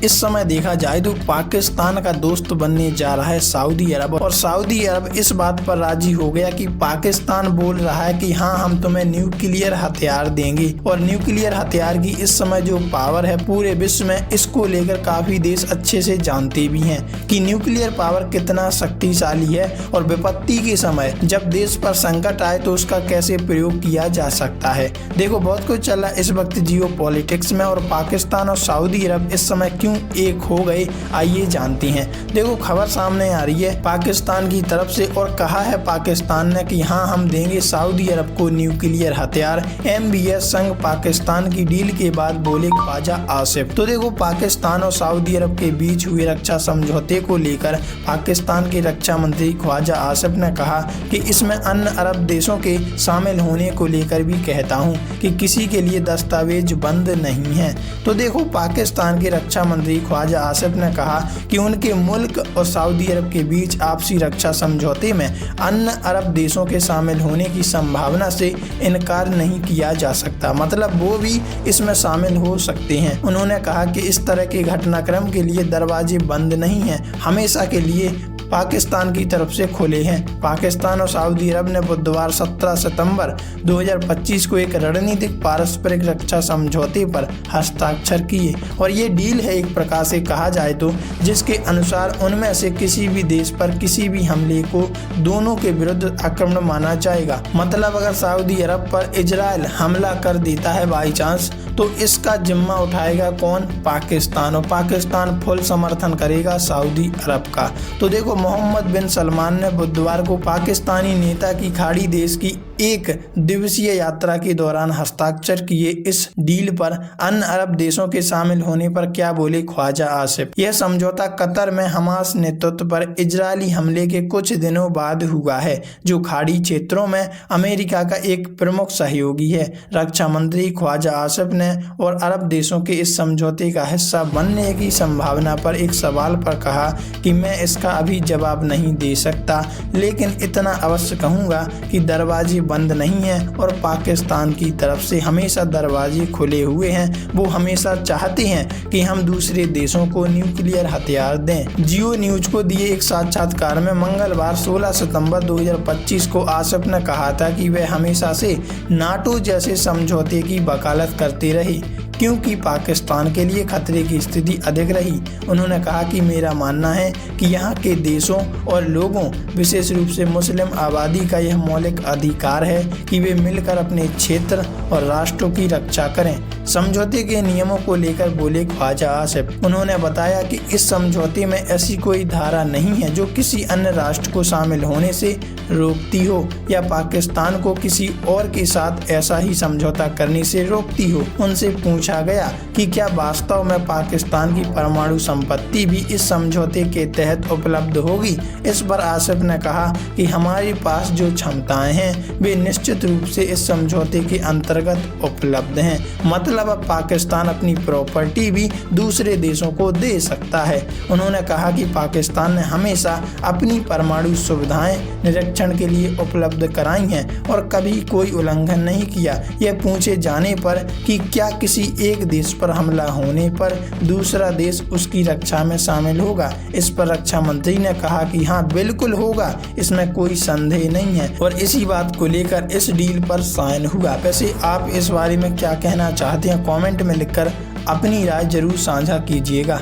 इस समय देखा जाए तो पाकिस्तान का दोस्त बनने जा रहा है सऊदी अरब, और सऊदी अरब इस बात पर राजी हो गया कि पाकिस्तान बोल रहा है कि हाँ हम तुम्हें न्यूक्लियर हथियार देंगे। और न्यूक्लियर हथियार की इस समय जो पावर है पूरे विश्व में, इसको लेकर काफी देश अच्छे से जानते भी हैं कि न्यूक्लियर पावर कितना शक्तिशाली है और विपत्ति के समय जब देश पर संकट आए तो उसका कैसे प्रयोग किया जा सकता है। देखो बहुत कुछ चल रहा है इस वक्त जियो पॉलिटिक्स में, और पाकिस्तान और सऊदी अरब इस समय क्यों एक हो गए आइए जानते हैं। देखो खबर सामने आ रही है पाकिस्तान की तरफ से, और कहा है पाकिस्तान ने कि हाँ हम देंगे सऊदी अरब को न्यूक्लियर हथियार। MBS संग पाकिस्तान की डील के बाद बोले ख्वाजा आसिफ। तो देखो पाकिस्तान और सऊदी अरब के बीच हुए रक्षा समझौते को लेकर पाकिस्तान के रक्षा मंत्री ख्वाजा आसिफ ने कहा कि इसमें अन्य अरब देशों के शामिल होने को लेकर भी कहता हूं कि किसी के लिए दस्तावेज बंद नहीं है। तो देखो पाकिस्तान के रक्षा मंत्री ख्वाजा आसिफ ने कहा कि उनके मुल्क और सऊदी अरब के बीच आपसी रक्षा समझौते में अन्य अरब देशों के शामिल होने की संभावना से इनकार नहीं किया जा सकता, मतलब वो भी इसमें शामिल हो सकते हैं। उन्होंने कहा कि इस तरह के घटनाक्रम के लिए दरवाजे बंद नहीं हैं, हमेशा के लिए पाकिस्तान की तरफ से खुले हैं। पाकिस्तान और सऊदी अरब ने बुधवार 17 सितंबर 2025 को एक रणनीतिक पारस्परिक रक्षा समझौते पर हस्ताक्षर किए, और ये डील है एक प्रकार से कहा जाए तो जिसके अनुसार उनमें से किसी भी देश पर किसी भी हमले को दोनों के विरुद्ध आक्रमण माना जाएगा। मतलब अगर सऊदी अरब पर इजराइल हमला कर देता है बाई चांस, तो इसका जिम्मा उठाएगा कौन? पाकिस्तान, और पाकिस्तान फुल समर्थन करेगा सऊदी अरब का। तो देखो मोहम्मद बिन सलमान ने बुधवार को पाकिस्तानी नेता की खाड़ी देश की एक दिवसीय यात्रा के दौरान हस्ताक्षर किए इस डील पर अन्य अरब देशों के शामिल होने पर क्या बोले ख्वाजा आसिफ। यह समझौता कतर में हमास नेतृत्व पर इजरायली हमले के कुछ दिनों बाद हुआ है, जो खाड़ी क्षेत्रों में अमेरिका का एक प्रमुख सहयोगी है। रक्षा मंत्री ख्वाजा आसिफ ने और अरब देशों के इस समझौते का हिस्सा बनने की संभावना पर एक सवाल पर कहा कि मैं इसका अभी जवाब नहीं दे सकता, लेकिन इतना अवश्य कहूँगा कि दरवाजे बंद नहीं है और पाकिस्तान की तरफ से हमेशा दरवाजे खुले हुए हैं। वो हमेशा चाहते हैं कि हम दूसरे देशों को न्यूक्लियर हथियार दें। जियो न्यूज को दिए एक साक्षात्कार में मंगलवार 16 सितंबर 2025 को आसिफ ने कहा था कि वह हमेशा से नाटो जैसे समझौते की वकालत करते रहे क्योंकि पाकिस्तान के लिए खतरे की स्थिति अधिक रही। उन्होंने कहा कि मेरा मानना है कि यहाँ के देशों और लोगों, विशेष रूप से मुस्लिम आबादी का यह मौलिक अधिकार है कि वे मिलकर अपने क्षेत्र और राष्ट्रों की रक्षा करें। समझौते के नियमों को लेकर बोले ख्वाजा आसिफ। उन्होंने बताया कि इस समझौते में ऐसी कोई धारा नहीं है जो किसी अन्य राष्ट्र को शामिल होने से रोकती हो या पाकिस्तान को किसी और के साथ ऐसा ही समझौता करने से रोकती हो। उनसे पूछा गया कि क्या वास्तव में पाकिस्तान की परमाणु संपत्ति भी इस समझौते के तहत उपलब्ध होगी। इस पर आसिफ ने कहा कि हमारे पास जो क्षमताएं हैं वे निश्चित रूप से इस समझौते के अंतर्गत उपलब्ध हैं, मतलब अब पाकिस्तान अपनी प्रॉपर्टी भी दूसरे देशों को दे सकता है। उन्होंने कहा कि पाकिस्तान ने हमेशा अपनी परमाणु सुविधाएं निरीक्षण के लिए उपलब्ध कराई हैं और कभी कोई उल्लंघन नहीं किया। यह पूछे जाने पर कि क्या किसी एक देश पर हमला होने पर दूसरा देश उसकी रक्षा में शामिल होगा, इस पर रक्षा मंत्री ने कहा कि हाँ बिल्कुल होगा, इसमें कोई संदेह नहीं है, और इसी बात को लेकर इस डील पर साइन हुआ। वैसे आप इस बारे में क्या कहना चाहते हैं? कमेंट में लिखकर अपनी राय जरूर साझा कीजिएगा।